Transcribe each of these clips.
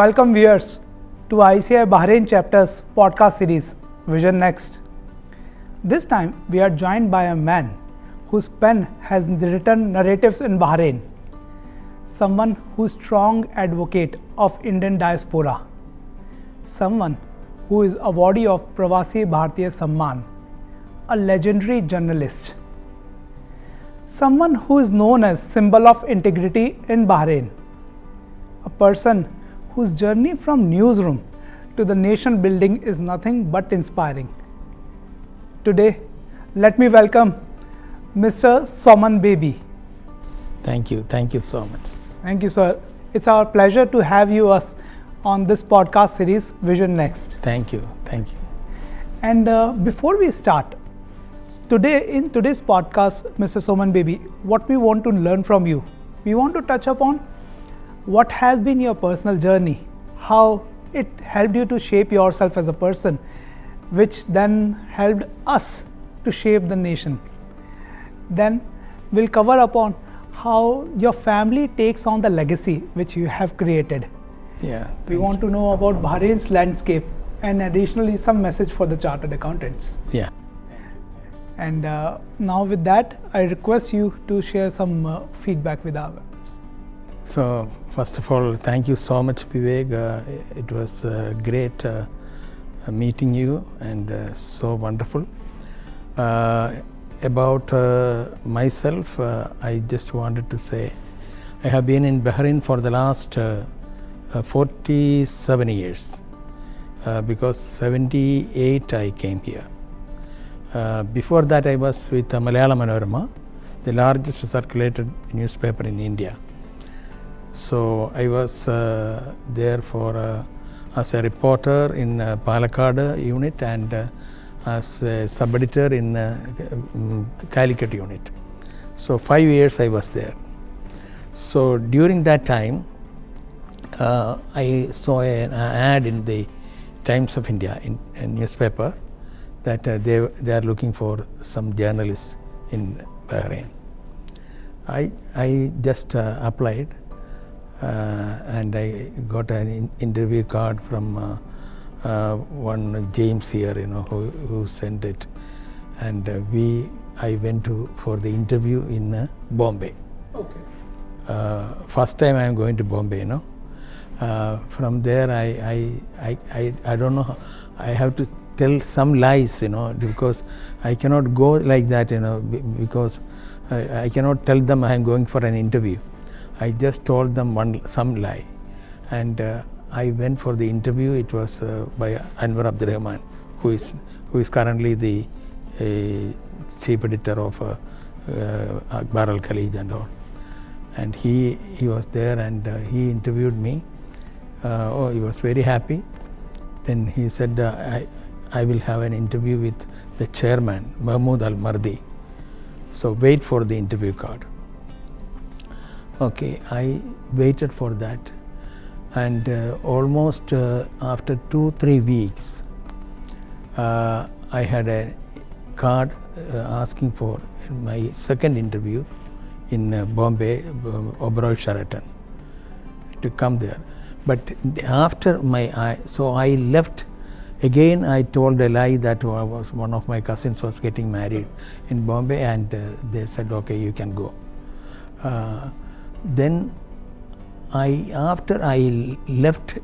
Welcome viewers to ICAI Bahrain chapter's podcast series Vision Next. This time we are joined by a man whose pen has written narratives in Bahrain, someone who's strong advocate of Indian diaspora, someone who is awardee of Pravasi Bharatiya Samman, a legendary journalist, someone who is known as symbol of integrity in Bahrain, a person whose journey from newsroom to the nation building is nothing but inspiring. Today, let me welcome Mr. Soman Baby. Thank you so much. Thank you, sir. It's our pleasure to have you on this podcast series Vision Next. Thank you. And before we start, in today's podcast, Mr. Soman Baby, what we want to learn from you, we want to touch upon what has been your personal journey, how it helped you to shape yourself as a person, which then helped us to shape the nation. Then we'll cover upon how your family takes on the legacy which you have created. We want to know about Bahrain's landscape and additionally some message for the chartered accountants. And now with that, I request you to share some feedback with our viewers. So first of all, thank you so much, Vivek. It was great meeting you and so wonderful. About myself, I just wanted to say I have been in Bahrain for the last 47 years because 78 I came here. Before that I was with Malayalam Manorama, the largest circulated newspaper in India. So I was there for as a reporter in Palakkad unit and as a sub-editor in Calicut unit. So 5 years I was there. So during that time I saw an ad in the Times of India in a newspaper that they are looking for some journalists in Bahrain. I just applied and I got an interview card from one James here, who sent it, and I went for the interview in Bombay. First time I am going to Bombay, from there I don't know, I have to tell some lies, because I cannot go like that, because I cannot tell them I am going for an interview. I just told them some lie, and I went for the interview. It was by Anwar Abdurrahman, who is currently the chief editor of Akbar Al Khalij and all. And he was there and he interviewed me. He was very happy. Then he said, I will have an interview with the chairman, Mahmoud Al Mardi. So wait for the interview card. Okay, I waited for that, and almost after 2-3 weeks, I had a card asking for my second interview in Bombay, Oberoi Sheraton, to come there. But after so I left. Again, I told a lie that one of my cousins was getting married in Bombay, and they said, okay, you can go. Then after I left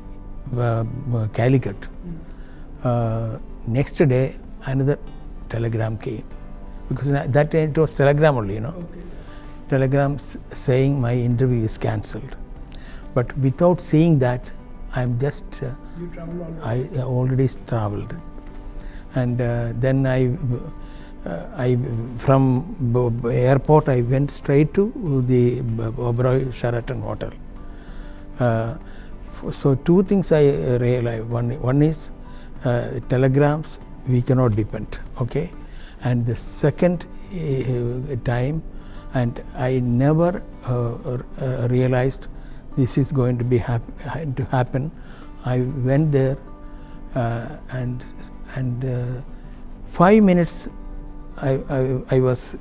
Calicut, next day another telegram came, because that day it was telegram only, telegram saying my interview is cancelled. But without seeing that, I'm just you traveled already? I already traveled, and then I from airport I went straight to the Oberoi Sheraton hotel. So two things I realized. One is telegrams we cannot depend, okay, and the second time, and I never realized this is going to be to happen. I went there and 5 minutes I was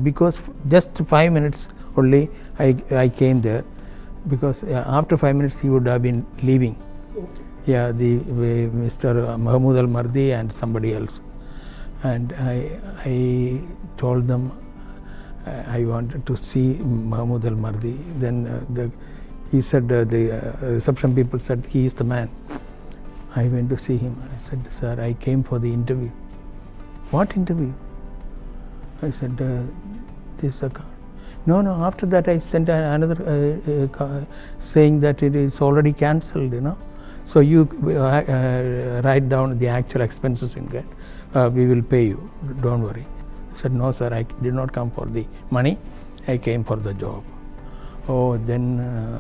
because just 5 minutes only I came there. because after 5 minutes he would have been leaving. Yeah, Mr. Mahmoud Al-Mardi and somebody else. And I told them I wanted to see Mahmoud Al-Mardi. Then he said, the reception people said, he is the man. I went to see him. I said, sir, I came for the interview. What interview? I said, this is a card. No, after that I sent another saying that it is already cancelled, So you write down the actual expenses in that. We will pay you. Don't worry. I said, no, sir, I did not come for the money. I came for the job. Oh, then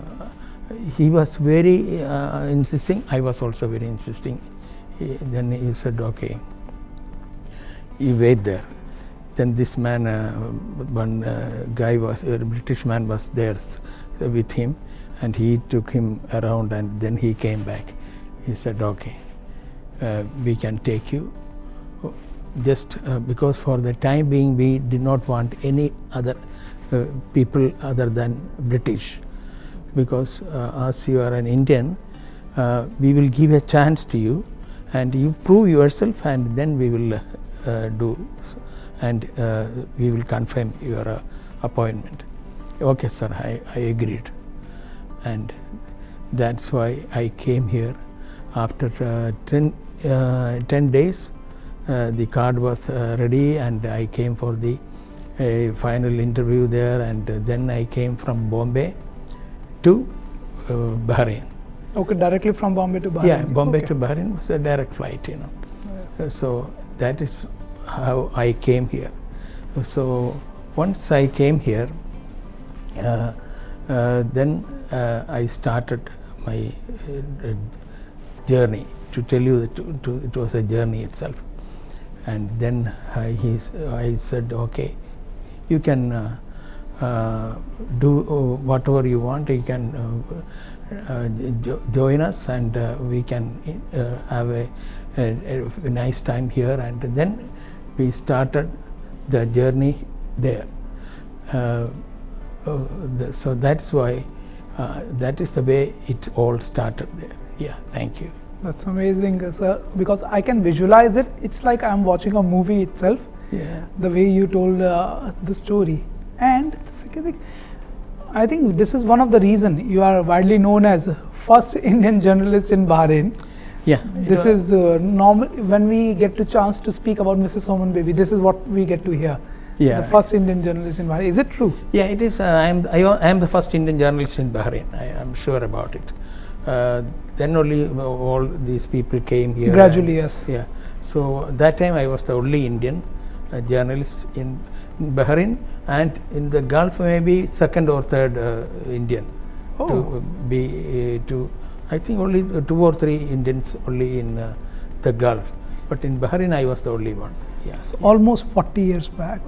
he was very insisting. I was also very insisting. Then he said, okay, you wait there. Then this man, one guy was, a British man was there with him, and he took him around, and then he came back. He said, okay, we can take you. Just because for the time being we did not want any other people other than British. Because as you are an Indian, we will give a chance to you, and you prove yourself, and then we will do, and we will confirm your appointment. Okay, sir, I agreed. And that's why I came here. After 10 days, the card was ready, and I came for the final interview there, and then I came from Bombay to Bahrain. Okay, directly from Bombay to Bahrain. Yeah, Bombay to Bahrain was a direct flight, Yes. So that is how I came here. So once I came here, then I started my journey. To tell you that it was a journey itself. And then I said, okay, you can do whatever you want. You can join us, and we can have a nice time here. And then we started the journey there. So that's why, that is the way it all started there. Yeah, thank you. That's amazing, sir, because I can visualize it. It's like I'm watching a movie itself. Yeah. The way you told the story. And the second thing, I think this is one of the reasons you are widely known as first Indian journalist in Bahrain. Yeah. This is normal. When we get the chance to speak about Mrs. Soman Baby, this is what we get to hear. Yeah. The first Indian journalist in Bahrain. Is it true? Yeah, it is. I am the first Indian journalist in Bahrain. I am sure about it. Then only all these people came here. Gradually, yes. Yeah. So that time I was the only Indian journalist in Bahrain, and in the Gulf maybe second or third Indian. Oh. To be I think only 2 or 3 Indians only in the Gulf, but in Bahrain I was the only one. Yeah. So almost 40 years back.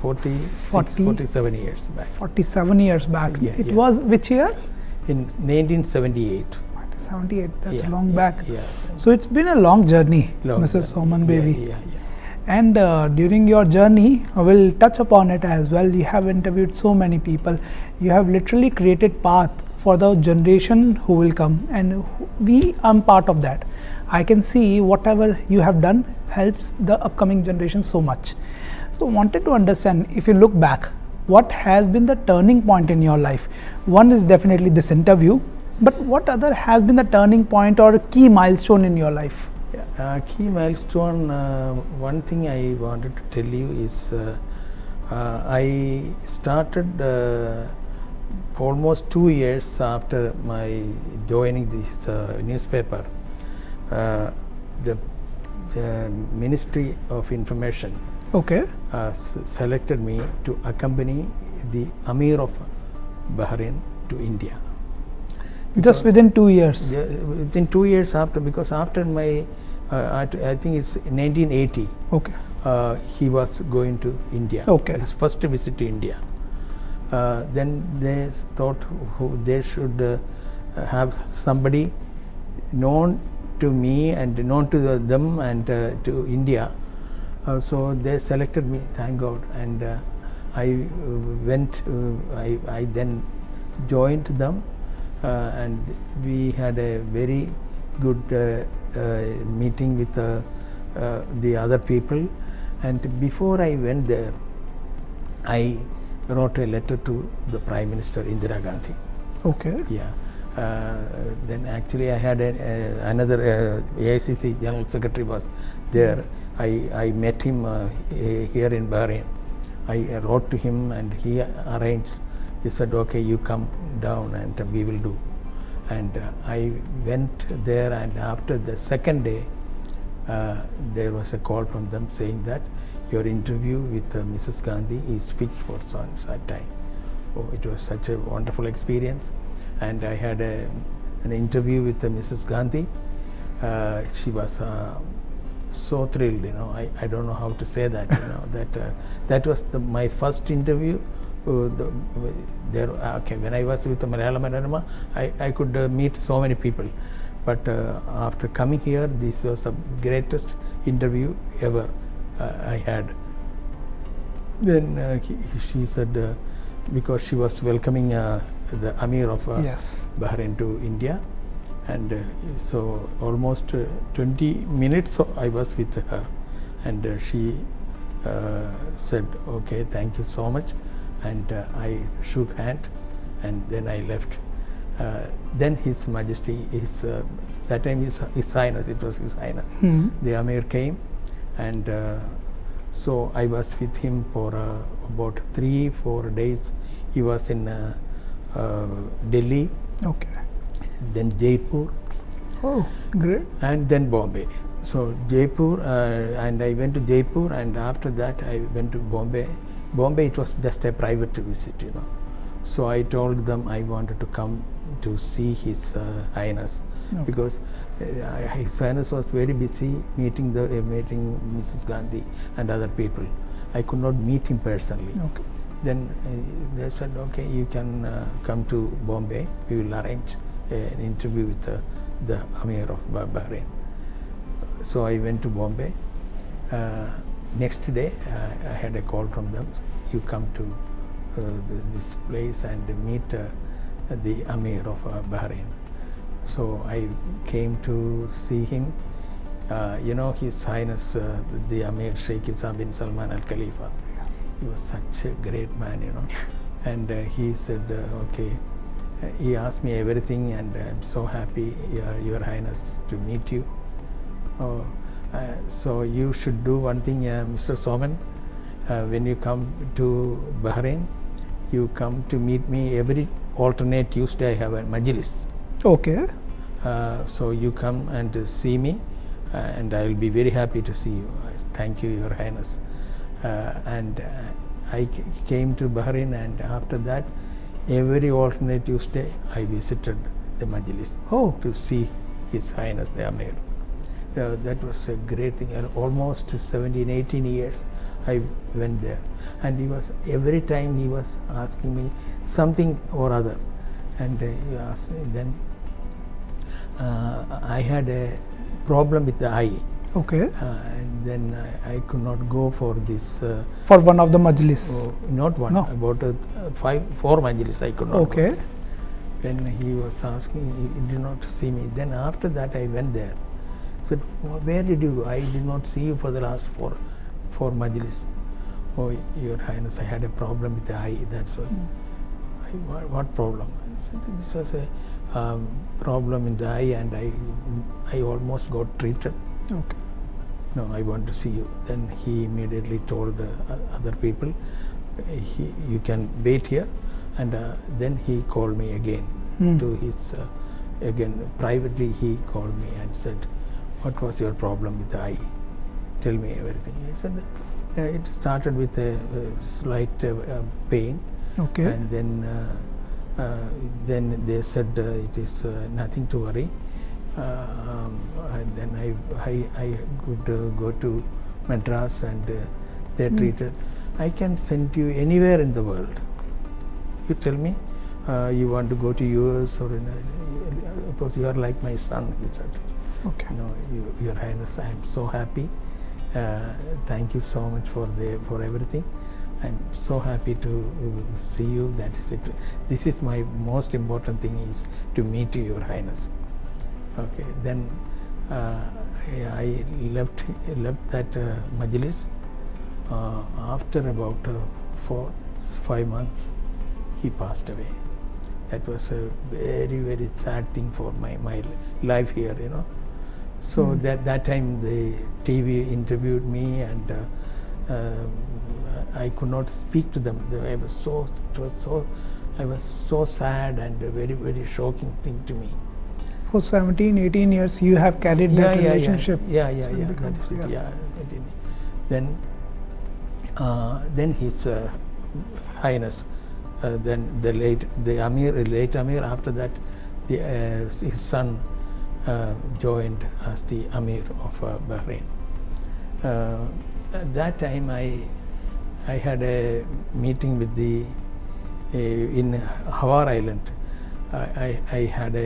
47 years back. 47 years back. Yeah, It yeah. was which year? In 1978. 78. That's Yeah, long yeah, back. yeah. So it's been a long journey, Long Mrs. journey. Soman Baby. Yeah. And during your journey, I will touch upon it as well. You have interviewed so many people. You have literally created path for the generation who will come, and we are part of that. I can see whatever you have done helps the upcoming generation so much. So wanted to understand, if you look back, what has been the turning point in your life? One is definitely this interview, but what other has been the turning point or key milestone in your life? Key milestone, one thing I wanted to tell you is I started almost 2 years after my joining this newspaper. The Ministry of Information Okay. selected me to accompany the Amir of Bahrain to India. Just within 2 years. Within 2 years after, because after my, I think it's 1980, Okay. he was going to India. Okay. His first visit to India. Then they thought they should have somebody known to me and known to them and to India. So they selected me, thank God, and I went. I then joined them, and we had a very good meeting with the other people. And before I went there, I wrote a letter to the Prime Minister Indira Gandhi. Okay. Yeah. Then actually I had another AICC General Secretary was there. I met him here in Bahrain. I wrote to him and he arranged. He said, okay, you come down and we will do. And I went there, and after the second day, there was a call from them saying that your interview with Mrs. Gandhi is fixed for some time. Oh, it was such a wonderful experience. And I had an interview with Mrs. Gandhi. She was so thrilled, I don't know how to say that, that was my first interview. When I was with the Malayalam Manorama, I could meet so many people. But after coming here, this was the greatest interview ever I had. Then she said, because she was welcoming the Amir of Bahrain to India, and so almost 20 minutes I was with her, and she said, okay, thank you so much, and I shook hand, and then I left. Then His Majesty, that time His Highness, it was His Highness, the Amir came, and so I was with him for about 3-4 days. He was in Delhi, then Jaipur, great, and then Bombay. So Jaipur, and I went to Jaipur, and after that I went to Bombay. Bombay, it was just a private visit, So I told them I wanted to come to see His Highness, because His Highness was very busy meeting Mrs. Gandhi and other people. I could not meet him personally. Then they said, okay, you can come to Bombay. We will arrange an interview with the Amir of Bahrain. So I went to Bombay. Next day, I had a call from them. You come to this place and meet the Amir of Bahrain. So I came to see him. His Highness, the Amir Sheikh Isa bin Salman Al Khalifa. He was such a great man, And he said, okay. He asked me everything, and I'm so happy, Your Highness, to meet you. So you should do one thing, Mr. Soman. When you come to Bahrain, you come to meet me every alternate Tuesday. I have a majlis. Okay. So you come and see me, and I will be very happy to see you. Thank you, Your Highness. And I came to Bahrain, and after that, every alternate Tuesday, I visited the majlis to see His Highness the Amir. That was a great thing. And almost 17-18 years, I went there, and every time he was asking me something or other, and he asked me. Then I had a problem with the eye. Okay. And then I could not go for this. For one of the majlis? Not one. No. About 4 majlis I could not go. Then he was asking, he did not see me. Then after that I went there. Said, where did you go? I did not see you for the last 4 majlis. Oh, Your Highness, I had a problem with the eye. That's why. What problem? I said, this was a problem in the eye, and I almost got treated. Okay. No, I want to see you. Then he immediately told other people, you can wait here. And then he called me again to his, again privately he called me and said, what was your problem with the eye? Tell me everything. He said, it started with a slight pain. Okay. And then they said it is nothing to worry. And then I could go to Madras, and they treated. I can send you anywhere in the world. You tell me, you want to go to US, or because you are like my son. He said, okay. Your Highness, I am so happy. Thank you so much for everything. I'm so happy to see you. That is it. This is my most important thing, is to meet you, Your Highness. Okay, then I left that majlis. After about 4-5 months, he passed away. That was a very, very sad thing for my life here, you know. So that time the TV interviewed me, and I could not speak to them. I was so sad, and a very, very shocking thing to me. For 17-18 years, you have carried that relationship. Yeah. That is it. Yes. Yeah. Then His Highness, then the late Amir. After that, his son joined as the Amir of Bahrain. At that time, I had a meeting with in Hawar Island. I had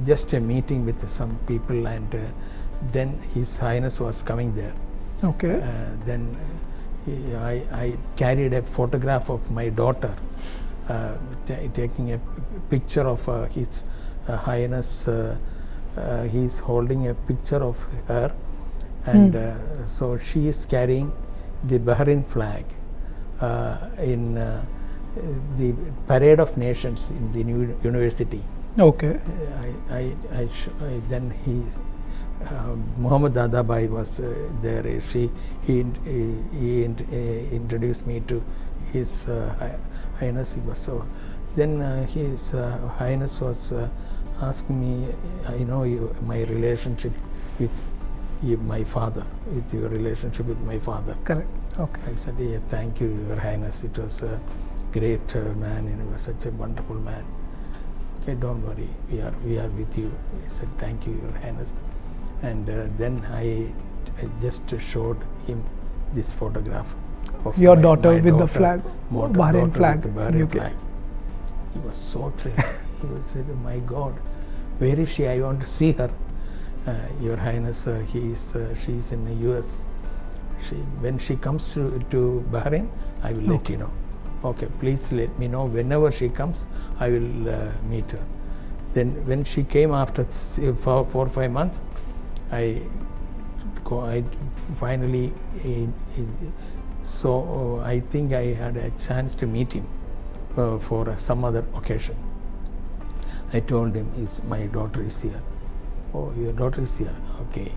just a meeting with some people, and then His Highness was coming there. Okay. Then I carried a photograph of my daughter, taking a picture of His Highness. He's holding a picture of her, and so she is carrying the Bahrain flag in the Parade of Nations in the new university. Okay. Then Muhammad Dadabai was there. He introduced me to His Highness. He was so. Then His Highness was asking me, I know my relationship with my father, with your relationship with my father. Correct. Okay. I said, yeah, thank you, Your Highness. It was a great man, and he was such a wonderful man. Okay, don't worry, we are with you. I said, thank you, Your Highness. And then I just showed him this photograph of your daughter with the flag, Bahrain flag, Bahrain flag. He was so thrilled. He said, my God, where is she? I want to see her. Your Highness, she's in the US. When she comes to Bahrain, I will let you know. Okay, please let me know whenever she comes. I will meet her. Then when she came after 4 or 5 months, I finally so I think I had a chance to meet him for some other occasion. I told him, my daughter is here. Oh, your daughter is here. Okay,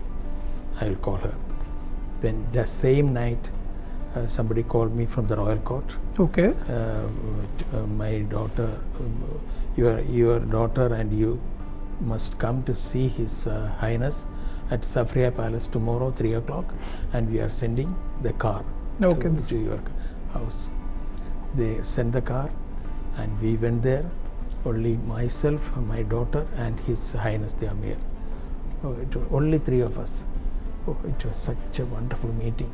I will call her. Then the same night, somebody called me from the royal court. Okay. My daughter, your daughter and you must come to see His Highness at Safriya Palace tomorrow 3 o'clock, and we are sending the car to your house. They sent the car, and we went there. Only myself, my daughter, and His Highness the Amir. Oh, it was only 3 of us. Oh, it was such a wonderful meeting.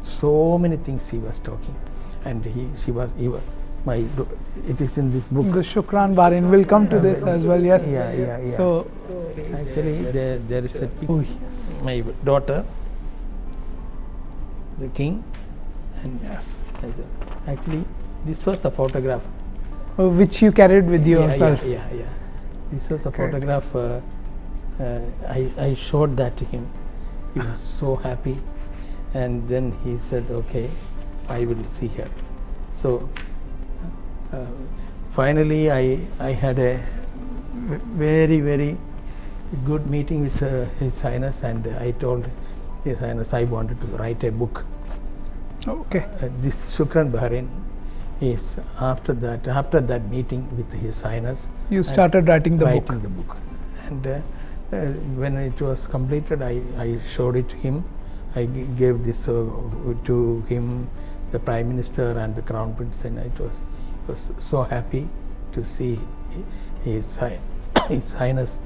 So many things he was talking, and he was it is in this book. The Shukran Bahrain. We'll come to this as well. Yes. Yeah. So actually, there is a picture. My daughter, the king, and yes. Actually, this was the photograph. Which you carried with you yourself. Yeah. This was a photograph. I showed that to him. He was so happy, and then he said, "Okay, I will see her." So finally, I had a very, very good meeting with His Highness, and I told His Highness I wanted to write a book. Okay. This Shukran Bahrain is after that meeting with His Highness. You started writing the book. And when it was completed, I showed it to him. I gave this to him, the Prime Minister and the Crown Prince, and I was so happy to see His Highness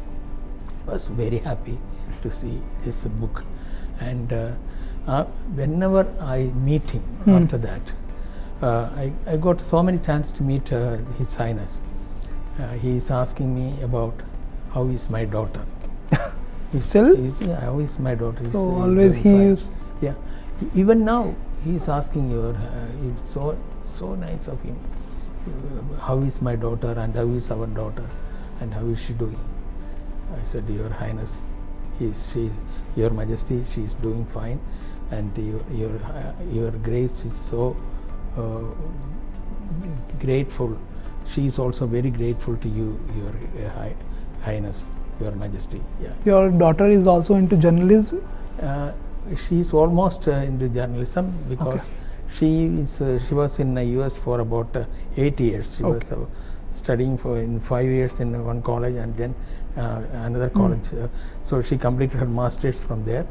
was very happy to see this book. And whenever I meet him after that, I got so many chances to meet His Highness. He is asking me about how is my daughter. Still? How is my daughter? So always he is. Yeah. Even now, he's asking it's so nice of him. How is my daughter and how is our daughter and how is she doing? I said, Your Highness, Your Majesty, she is doing fine, and your Grace is so grateful. She is also very grateful to you, Your Highness, Your Majesty. Yeah. Your daughter is also into journalism? She is almost into journalism because she was in the US for about 8 years. She was studying in 5 years in one college and then another college. So she completed her master's from there.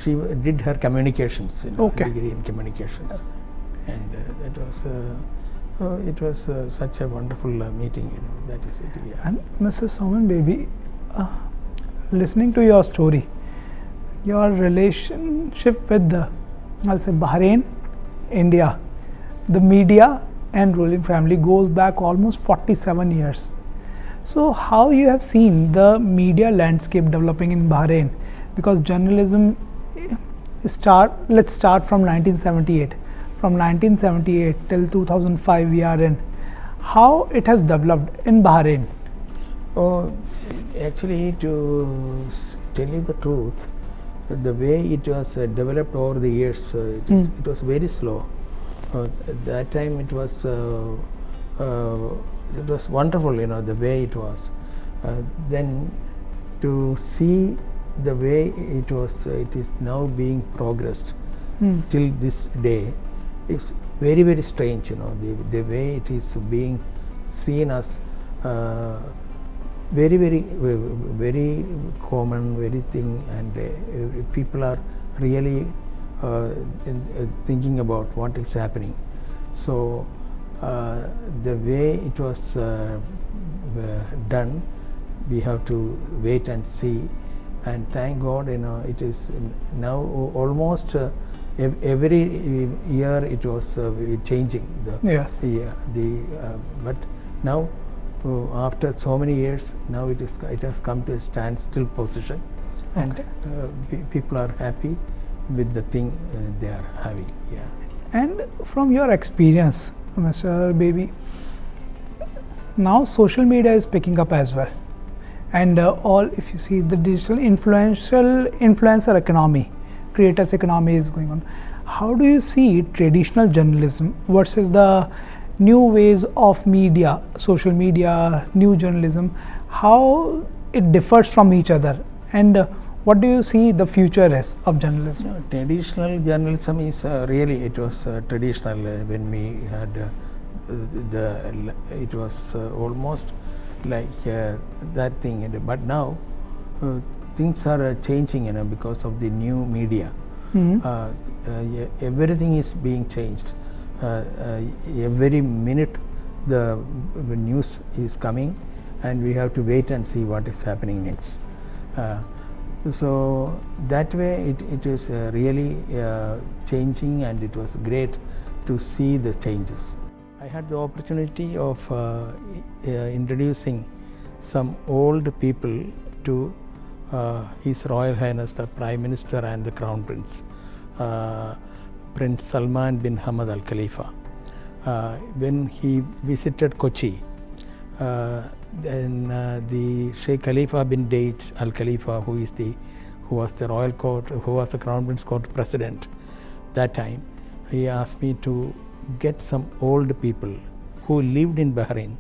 She did her communications, degree in communications, and it was such a wonderful meeting. That is it. Yeah. And Mrs. Soman Baby, listening to your story, your relationship with Bahrain, India, the media and ruling family goes back almost 47 years. So how you have seen the media landscape developing in Bahrain? Because journalism let's start from 1978. From 1978 till 2005 we are in. How it has developed in Bahrain? Actually, to tell you the truth, the way it was developed over the years, it was very slow. At that time it was wonderful, the way it was. Then to see the way it is now being progressed till this day, it's very, very strange, the way it is being seen as very, very, very common, very thing, and people are really thinking about what is happening. So the way it was done, we have to wait and see, and thank God, it is now almost every year it was changing. But now after so many years, now it has come to a standstill position, and people are happy with the thing they are having. Yeah. And from your experience, Mr. Baby, now social media is picking up as well, and if you see the digital influencer economy, creators economy is going on. How do you see traditional journalism versus the new ways of media, social media, new journalism, how it differs from each other, and what do you see the future is of journalism? Traditional journalism is it was traditional when we had it was almost like that thing, but now things are changing, because of the new media. Everything is being changed. Every minute the news is coming, and we have to wait and see what is happening next. So that way it is really changing, and it was great to see the changes. I had the opportunity of introducing some old people to His Royal Highness the Prime Minister and the Crown Prince, Prince Salman bin Hamad Al Khalifa. When he visited Kochi, then the Sheikh Khalifa bin Dej Al Khalifa, who was the royal court, who was the Crown Prince Court President that time, he asked me to get some old people who lived in Bahrain.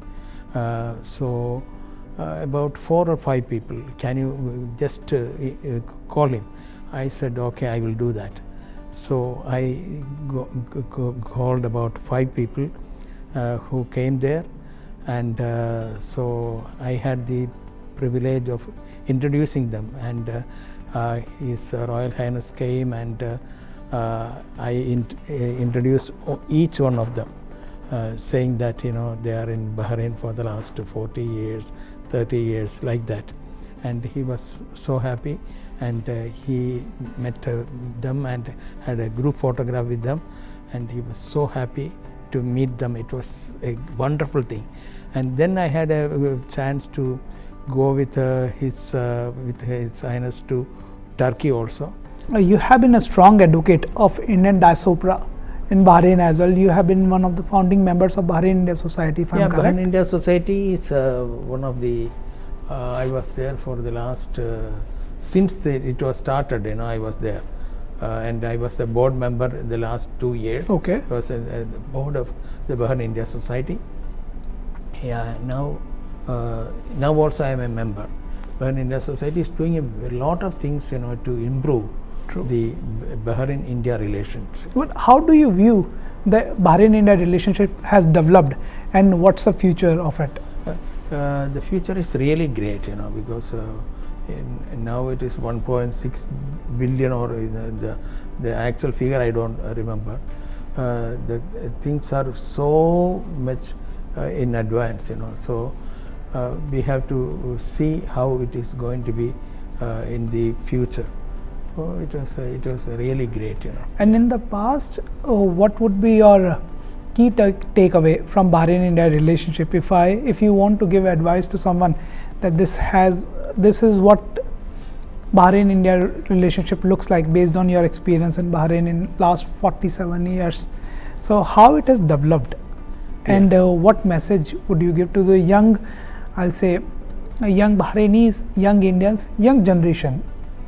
So about 4 or 5 people. Can you just call him? I said, okay, I will do that. So I called about 5 people who came there, and so I had the privilege of introducing them, and His Royal Highness came, and I introduced each one of them, saying that they are in Bahrain for the last 40 years, 30 years, like that. And he was so happy, and he met them and had a group photograph with them, and he was so happy to meet them. It was a wonderful thing. And then I had a chance to go with His Highness to Turkey also, You have been a strong advocate of Indian diaspora in Bahrain as well. You have been one of the founding members of Bahrain India Society, if I'm correct. Bahrain India Society is one of the, I was there for the last, since it was started, I was there. And I was a board member the last 2 years. Okay. I was the board of the Bahrain India Society. Yeah, now also I am a member. Bahrain India Society is doing a lot of things, to improve the Bahrain India relationship. But how do you view the Bahrain India relationship has developed, and what's the future of it? The future is really great, because now it is 1.6 billion, or the actual figure I don't remember. The things are so much in advance, so we have to see how it is going to be in the future. Oh, it was really great, And in the past, what would be your key takeaway from Bahrain India relationship? If you want to give advice to someone that this is what Bahrain India relationship looks like based on your experience in Bahrain in last 47 years. So how it has developed, and what message would you give to the young, I'll say, young Bahrainis, young Indians, young generation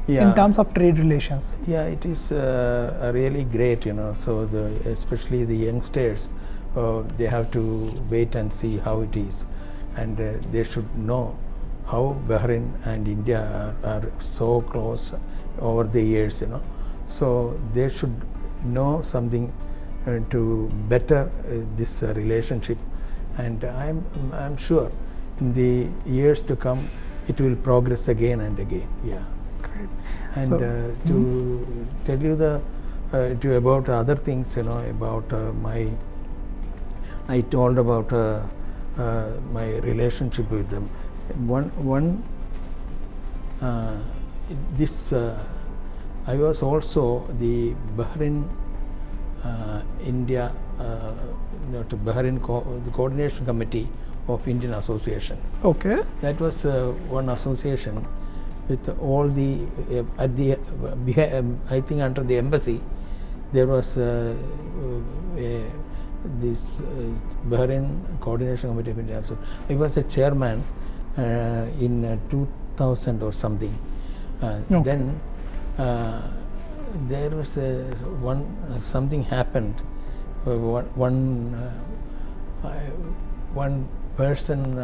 in terms of trade relations? Yeah, it is really great, so especially the youngsters, they have to wait and see how it is, and they should know how Bahrain and India are so close over the years, so they should know something to better this relationship, and I'm sure in the years to come it will progress again and again. Yeah. Great. And So, to tell you about other things, about I told about my relationship with them. I was also the Bahrain India, to Bahrain the coordination committee of Indian Association. Okay. That was one association with all the I think under the embassy there was this Bahrain Coordination Committee of India. So I was the chairman in 2000 or something. Okay. Then there was something happened. One person,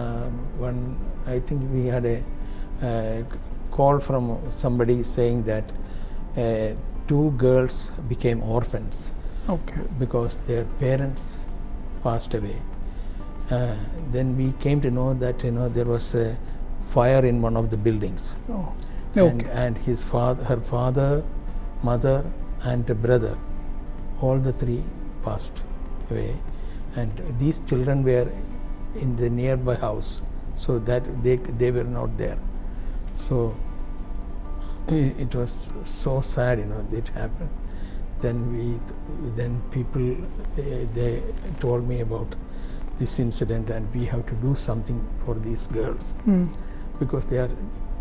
I think we had a call from somebody saying that 2 girls became orphans. Okay. Because their parents passed away. Then we came to know that there was a fire in one of the buildings. Oh. Okay. And her father, mother, and a brother, all the 3 passed away, and these children were in the nearby house, so that they were not there. So it was so sad, it happened. Then people they told me about this incident, and we have to do something for these girls because they are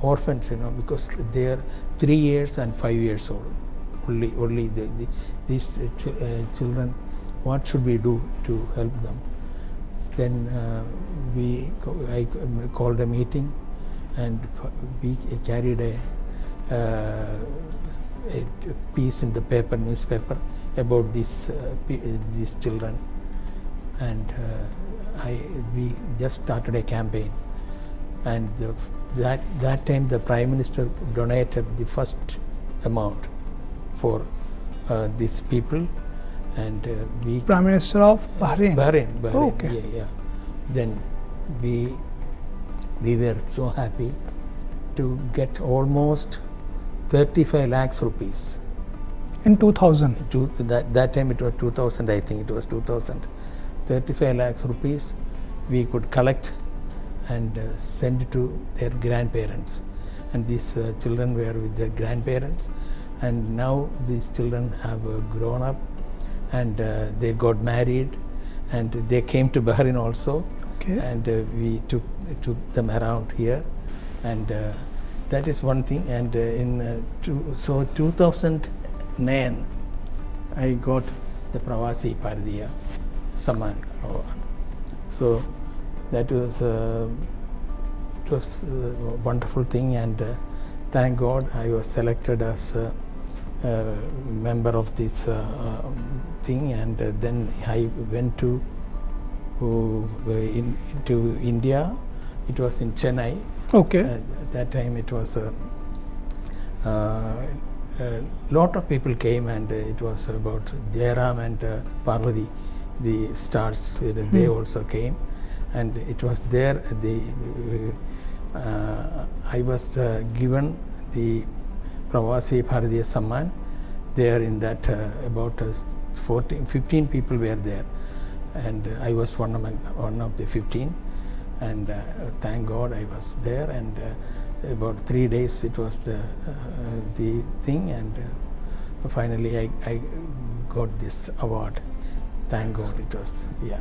orphans, because they are 3 years and 5 years old. Only these children. What should we do to help them? Then I called a meeting, and we carried a piece in the newspaper about these children, and we just started a campaign, and that time the Prime Minister donated the first amount for these people, and we Prime Minister of Bahrain. Bahrain. Oh, okay. Yeah. Then we were so happy to get almost 35 lakhs rupees. In 2000. That time it was 2000, I think it was 2000. 35 lakhs rupees we could collect and send to their grandparents. And these children were with their grandparents, and now these children have grown up, and they got married, and they came to Bahrain also. Okay. And we took them around here, and that is one thing. And in 2009, I got the Pravasi Bharatiya Soman Award. So that was it was a wonderful thing, and thank God I was selected as a member of this thing, and then I went to India. It was in Chennai. Okay. At that time it was a lot of people came, and it was about Jairam and Parvati, the stars. They also came, and it was there. I was given the Pravasi Bharatiya Samman. There in that about 15 people were there, and I was one of the 15. And thank God I was there, and about 3 days it was the thing, and finally I got this award. Thank God it was, yeah.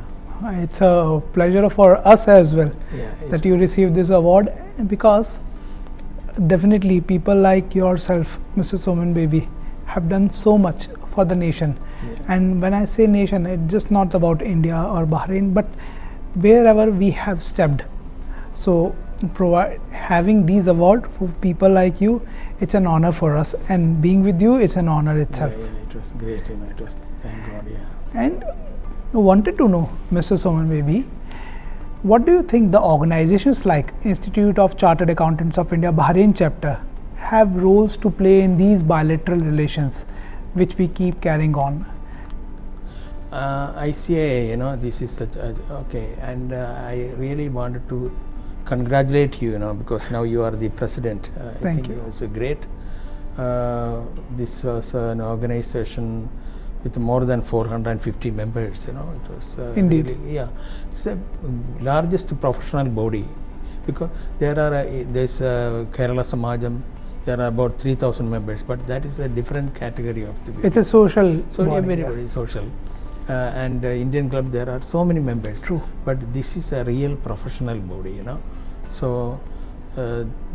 It's a pleasure for us as well that you received this award, because definitely people like yourself, Mr. Soman Baby, have done so much for the nation. And when I say nation, it's just not about India or Bahrain, but wherever we have stepped. So having these awards for people like you, it's an honor for us, and being with you, it's an honor itself. It was great, it was, thank God, And I wanted to know, Mr. Soman Baby, what do you think the organizations like Institute of Chartered Accountants of India Bahrain chapter have roles to play in these bilateral relations which we keep carrying on? ICAI, this is such a, okay, and I really wanted to congratulate you, because now you are the president. I think it was a great. This was an organization with more than 450 members. It was indeed, really, it's the largest professional body, because there's Kerala Samajam. There are about 3,000 members, but that is a different category of the. It's a social. So everybody social. And Indian Club, there are so many members. True. But this is a real professional body, So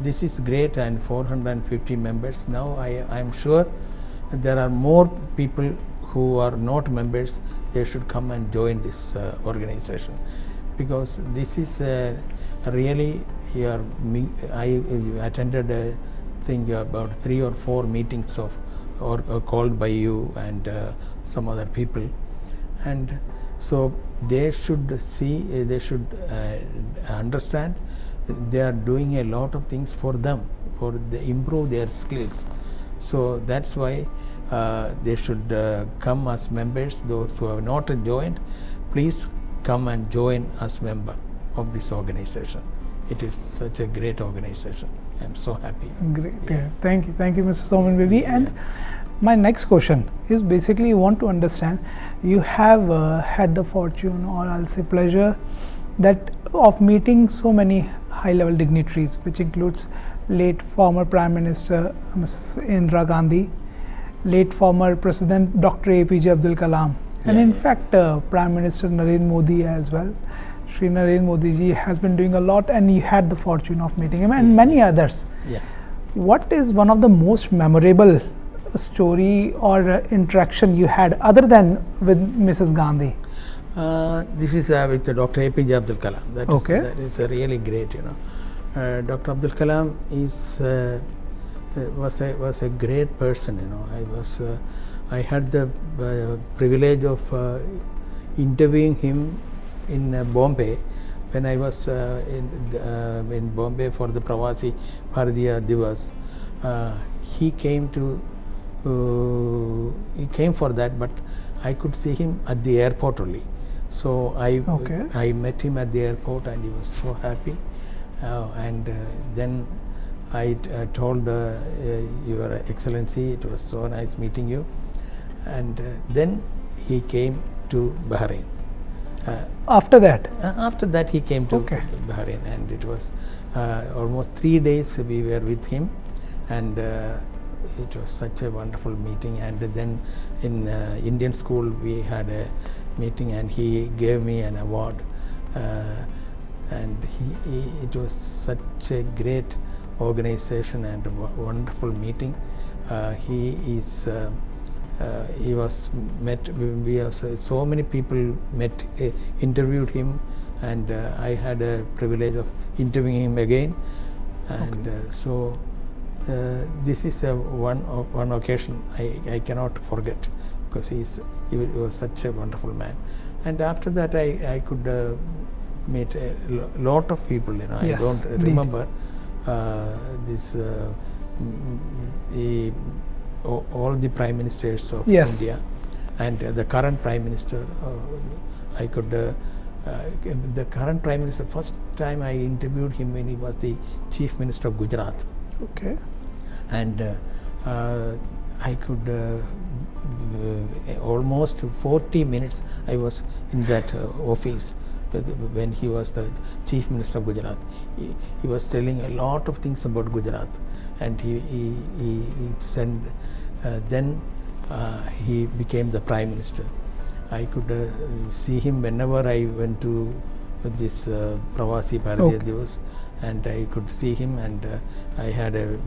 this is great, and 450 members. Now I am sure there are more people who are not members. They should come and join this organization, because this is really. I attended a thing about 3 or 4 meetings or called by you and some other people. And so they should see, they should understand they are doing a lot of things for them, improve their skills. So that's why they should come as members. Those who have not joined, please come and join as member of this organization. It is such a great organization. I'm so happy. Great. Thank you, Mr. Soman Baby. And my next question is basically, you want to understand, you have had the fortune, or I'll say pleasure, of meeting so many high-level dignitaries, which includes late former Prime Minister Ms. Indira Gandhi, late former President Dr. APJ Abdul Kalam, and in fact Prime Minister Narendra Modi as well. Shri Narendra Modi ji has been doing a lot, and you had the fortune of meeting him, and many others. What is one of the most memorable story or interaction you had, other than with Mrs. Gandhi? This is with Dr. APJ Abdul Kalam. That is really great. Dr. Abdul Kalam was a great person. I had the privilege of interviewing him in Bombay when I was in Bombay for the Pravasi Bharatiya Divas. He came for that, but I could see him at the airport only. So I met him at the airport, and he was so happy. And then I told Your Excellency, it was so nice meeting you. And then he came to Bahrain. After that? After that he came to Bahrain, and it was almost 3 days we were with him, and it was such a wonderful meeting. And then in Indian school we had a meeting, and he gave me an award, and it was such a great organization and wonderful meeting. He was met. We have so many people met, interviewed him, and I had a privilege of interviewing him again. And so this is one occasion I cannot forget, because he was such a wonderful man. And after that, I could meet a lot of people. Yes, I don't indeed. remember all the prime ministers of Yes. India, and the current prime minister. I could the current prime minister. First time I interviewed him when he was the chief minister of Gujarat. Okay. And I could almost 40 minutes I was in that office when he was the chief minister of Gujarat. He was telling a lot of things about Gujarat, and he sent then he became the prime minister. I could see him whenever I went to this Pravasi Bharatiya Divas, and I could see him, and I had a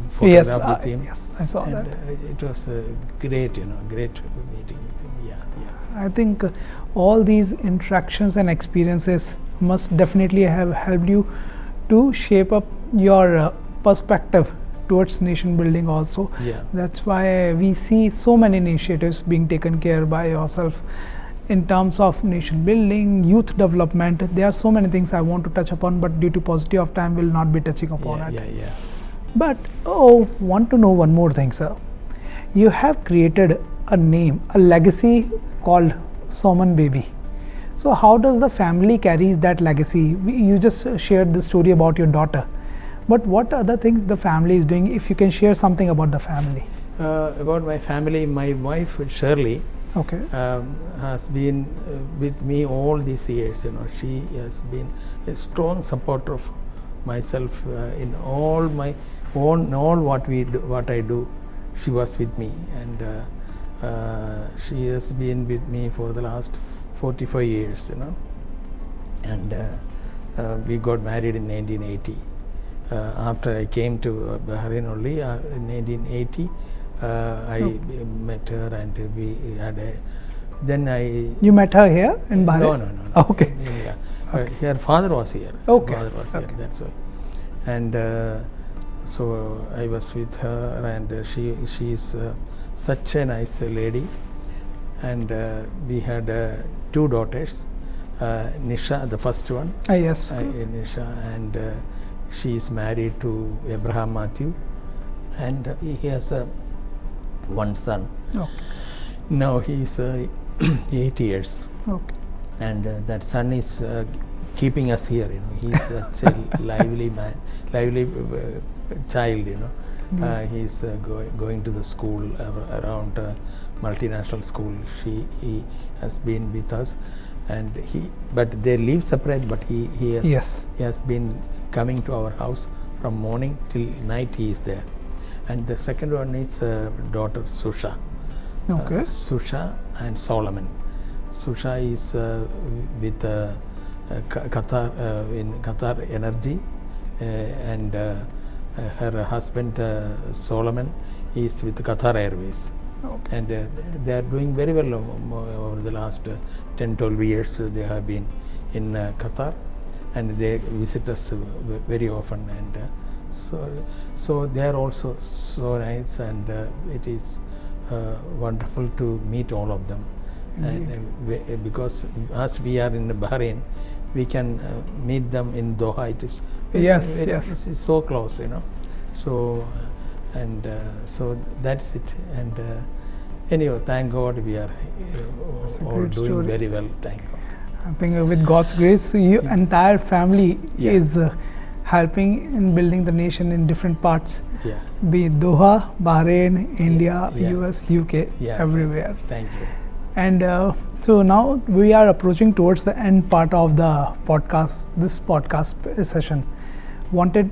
photograph with him. Yes, I saw and that. It was a great meeting with him. Yeah. I think all these interactions and experiences must definitely have helped you to shape up your perspective towards nation building also. Yeah. That's why we see so many initiatives being taken care by yourself in terms of nation building, youth development. There are so many things I want to touch upon, but due to paucity of time, will not be touching upon it. Yeah. But want to know one more thing, sir. You have created a name, a legacy called Soman Baby. So how does the family carries that legacy? You just shared the story about your daughter, but what other things the family is doing? If you can share something about the family. About my family, my wife Shirley has been with me all these years. She has been a strong supporter of myself in all what I do. She was with me, and she has been with me for the last 45 years. And we got married in 1980. After I came to Bahrain only in 1980. I met her, and we had You met her here in Bahrain? No. Okay. Yeah. Her father was here. Okay. Here, that's why. And so I was with her, and she's such a nice lady. And we had 2 daughters. Nisha, the first one. Yes. Nisha, and she is married to Abraham Matthew, and he has one son. Okay. Now he is 8 years. Okay. And that son is keeping us here. He is such a lively man, lively child. He is going to the school around multinational school. He has been with us, and but they live separate. But he has been coming to our house from morning till night. He is there. And the second one is daughter Susha. Okay. Susha and Solomon. Susha is with Qatar in Qatar Energy, and her husband Solomon is with Qatar Airways. Okay. And they are doing very well over the last 10-12 years. They have been in Qatar, and they visit us very often, and so they are also so nice, and it is wonderful to meet all of them. And because as we are in Bahrain, we can meet them in Doha. It is it's so close, So and so that's it. And anyway, thank God we are all doing very well. Thank God. I think with God's grace, your entire family is helping in building the nation in different parts. Yeah. Be it Doha, Bahrain, India, US, UK, everywhere. Thank you. And so now we are approaching towards the end part of the podcast, this podcast session. Wanted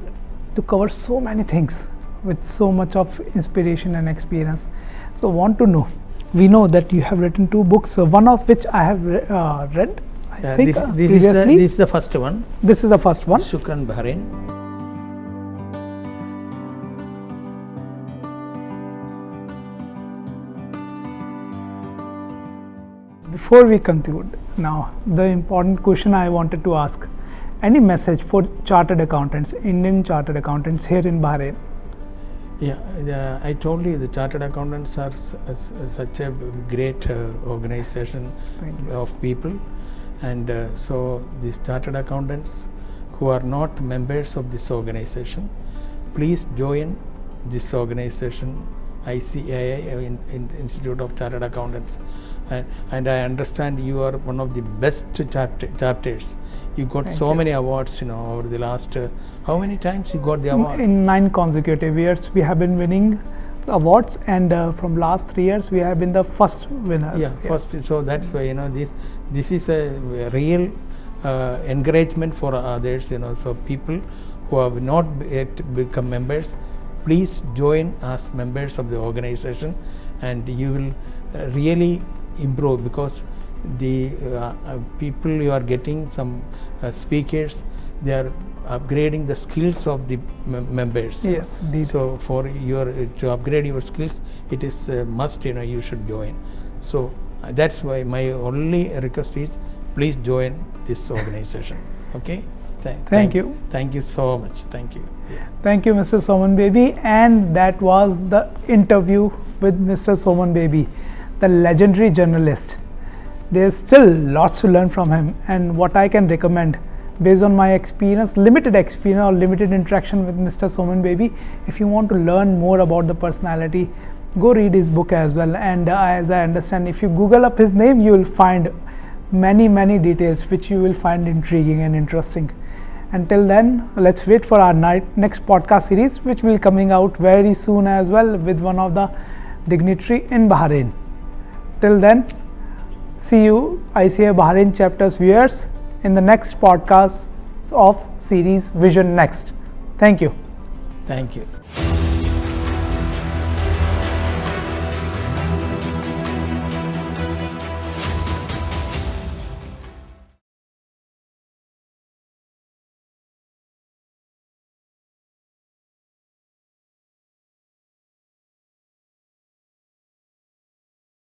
to cover so many things with so much of inspiration and experience. So want to know, we know that you have written 2 books, one of which I have read. I think this is the first one. This is the first one. Shukran Bahrain. before we conclude, now the important question I wanted to ask: any message for chartered accountants, Indian chartered accountants here in Bahrain? Yeah, I told you the chartered accountants are such a great organization of people, and so these chartered accountants who are not members of this organization, please join this organization, ICAI, Institute of Chartered Accountants, and I understand you are one of the best chapters. You got so many awards, over the last. How many times you got the award? In 9 consecutive years, we have been winning awards, and from last 3 years, we have been the first winner. Yeah, first. So that's why this is a real encouragement for others. So people who have not yet become members, please join as members of the organization, and you will really improve, because the people you are getting, some speakers, they are upgrading the skills of the members. Yes, indeed. So for to upgrade your skills, it is a must. You should join. So that's why my only request is, please join this organization. Okay. Thank you. Thank you so much. Thank you. Yeah. Thank you, Mr. Soman Baby. And that was the interview with Mr. Soman Baby, the legendary journalist. There's still lots to learn from him, and what I can recommend, based on my experience, limited experience or limited interaction with Mr. Soman Baby, if you want to learn more about the personality, go read his book as well. And as I understand, if you Google up his name, you will find many details which you will find intriguing and interesting. Until then, let's wait for our next podcast series, which will coming out very soon as well, with one of the dignitary in Bahrain. Till then, see you ICAI Bahrain chapters viewers in the next podcast of series Vision Next. Thank you. Thank you.